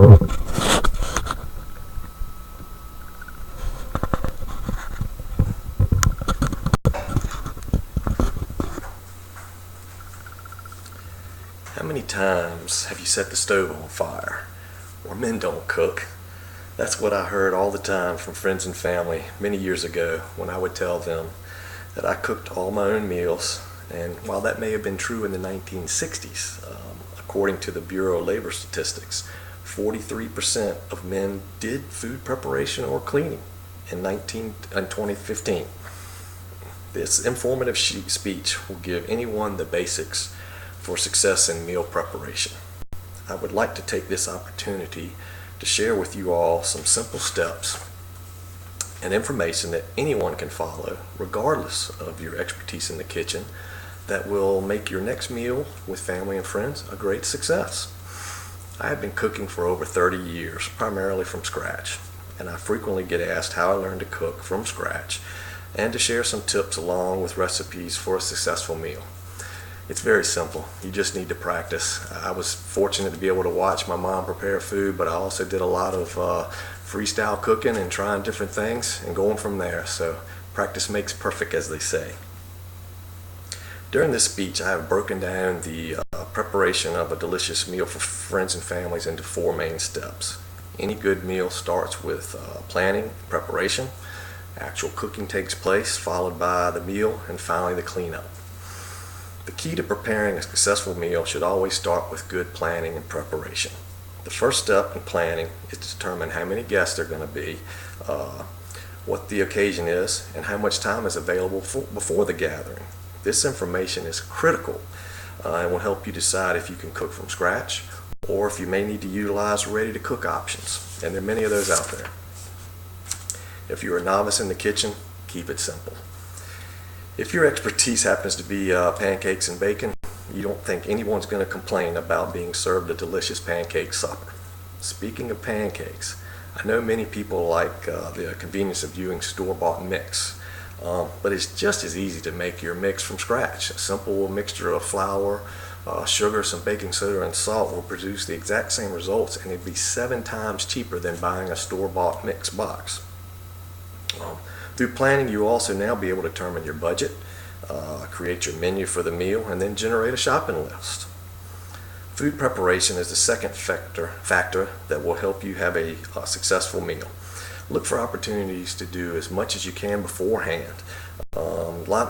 How many times have you set the stove on fire? Or men don't cook. That's what I heard all the time from friends and family many years ago when I would tell them that I cooked all my own meals. And while that may have been true in the 1960s, according to the Bureau of Labor Statistics, 43% of men did food preparation or cleaning in 2015. This informative speech will give anyone the basics for success in meal preparation. I would like to take this opportunity to share with you all some simple steps and information that anyone can follow, regardless of your expertise in the kitchen, that will make your next meal with family and friends a great success. I have been cooking for over 30 years, primarily from scratch, and I frequently get asked how I learned to cook from scratch and to share some tips along with recipes for a successful meal. It's very simple. You just need to practice. I was fortunate to be able to watch my mom prepare food, but I also did a lot of freestyle cooking and trying different things and going from there. So practice makes perfect, as they say. During this speech, I have broken down the preparation of a delicious meal for friends and families into 4 main steps. Any good meal starts with planning and preparation. Actual cooking takes place, followed by the meal, and finally the cleanup. The key to preparing a successful meal should always start with good planning and preparation. The first step in planning is to determine how many guests there are going to be, what the occasion is, and how much time is available before the gathering. This information is critical and will help you decide if you can cook from scratch or if you may need to utilize ready-to-cook options, and there are many of those out there. If you're a novice in the kitchen, keep it simple. If your expertise happens to be pancakes and bacon, you don't think anyone's going to complain about being served a delicious pancake supper. Speaking of pancakes, I know many people like the convenience of using store-bought mix, but it's just as easy to make your mix from scratch. A simple mixture of flour, sugar, some baking soda, and salt will produce the exact same results, and it'd be 7 times cheaper than buying a store-bought mix box. Through planning, you will also now be able to determine your budget, create your menu for the meal, and then generate a shopping list. Food preparation is the second factor that will help you have a successful meal. Look for opportunities to do as much as you can beforehand.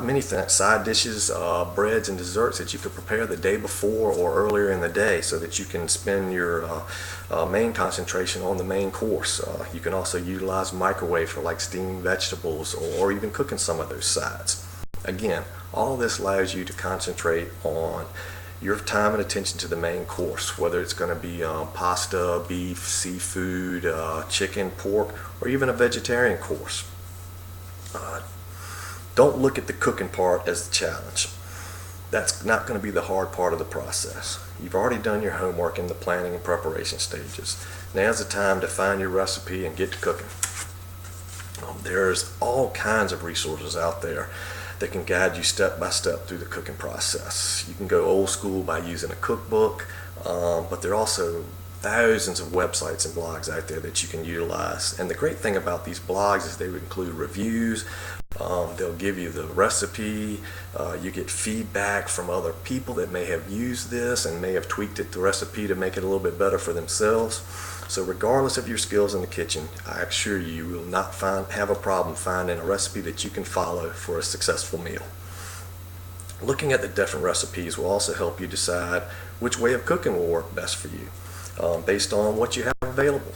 Many side dishes, breads, and desserts that you could prepare the day before or earlier in the day so that you can spend your main concentration on the main course. You can also utilize microwave for like steaming vegetables or even cooking some of those sides. Again, all this allows you to concentrate on your time and attention to the main course, whether it's going to be pasta, beef, seafood, chicken, pork, or even a vegetarian course. Don't look at the cooking part as the challenge. That's not going to be the hard part of the process. You've already done your homework in the planning and preparation stages. Now's the time to find your recipe and get to cooking. There's all kinds of resources out there that can guide you step by step through the cooking process. You can go old school by using a cookbook, but there are also thousands of websites and blogs out there that you can utilize. And the great thing about these blogs is they would include reviews. They'll give you the recipe. You get feedback from other people that may have used this and may have tweaked the recipe to make it a little bit better for themselves. So regardless of your skills in the kitchen, I assure you, you will not have a problem finding a recipe that you can follow for a successful meal. Looking at the different recipes will also help you decide which way of cooking will work best for you, based on what you have available.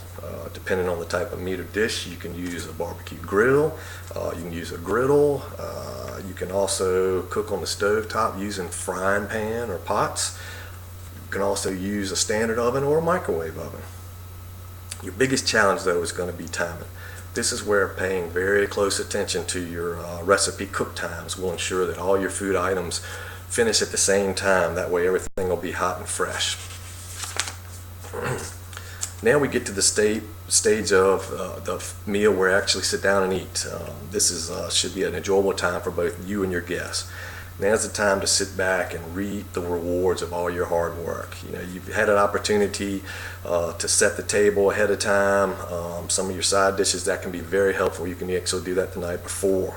Depending on the type of meat or dish, you can use a barbecue grill, you can use a griddle, you can also cook on the stove top using frying pan or pots. You can also use a standard oven or a microwave oven. Your biggest challenge, though, is going to be timing. This is where paying very close attention to your recipe cook times will ensure that all your food items finish at the same time. That way everything will be hot and fresh. Now we get to the stage of the meal where you actually sit down and eat. This should be an enjoyable time for both you and your guests. Now's the time to sit back and reap the rewards of all your hard work. You know, you've had an opportunity to set the table ahead of time. Some of your side dishes, that can be very helpful. You can actually do that the night before.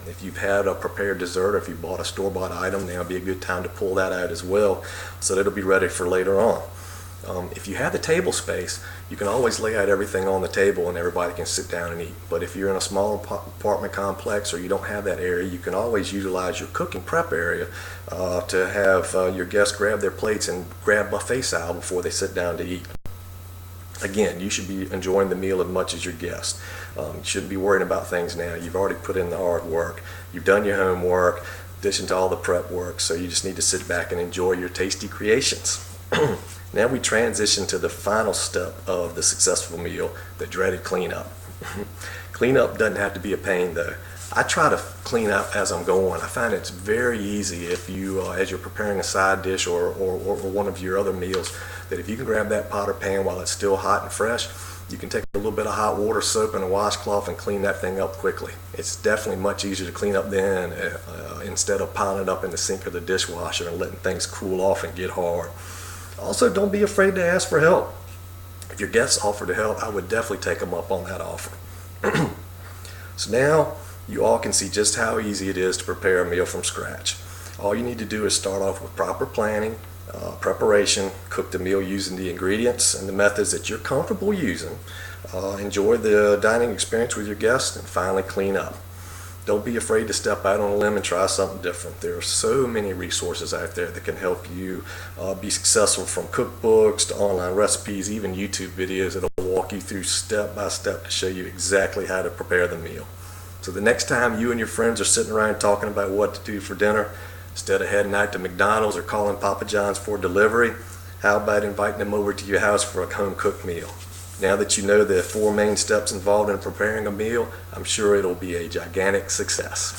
If you've had a prepared dessert, or if you bought a store-bought item, now would be a good time to pull that out as well, so that it'll be ready for later on. If you have the table space, you can always lay out everything on the table and everybody can sit down and eat. But if you're in a small apartment complex or you don't have that area, you can always utilize your cooking prep area to have your guests grab their plates and grab buffet style before they sit down to eat. Again, you should be enjoying the meal as much as your guests. You shouldn't be worrying about things now. You've already put in the hard work. You've done your homework, in addition to all the prep work, so you just need to sit back and enjoy your tasty creations. Now we transition to the final step of the successful meal, the dreaded cleanup. Cleanup doesn't have to be a pain though. I try to clean up as I'm going. I find it's very easy if you, as you're preparing a side dish or one of your other meals, that if you can grab that pot or pan while it's still hot and fresh, you can take a little bit of hot water, soap, and a washcloth and clean that thing up quickly. It's definitely much easier to clean up then instead of piling it up in the sink or the dishwasher and letting things cool off and get hard. Also, don't be afraid to ask for help. If your guests offer to help, I would definitely take them up on that offer. So now you all can see just how easy it is to prepare a meal from scratch. All you need to do is start off with proper planning, preparation, cook the meal using the ingredients and the methods that you're comfortable using, enjoy the dining experience with your guests, and finally clean up. Don't be afraid to step out on a limb and try something different. There are so many resources out there that can help you be successful, from cookbooks to online recipes, even YouTube videos that'll walk you through step by step to show you exactly how to prepare the meal. So the next time you and your friends are sitting around talking about what to do for dinner, instead of heading out to McDonald's or calling Papa John's for delivery, how about inviting them over to your house for a home-cooked meal? Now that you know the 4 main steps involved in preparing a meal, I'm sure it'll be a gigantic success.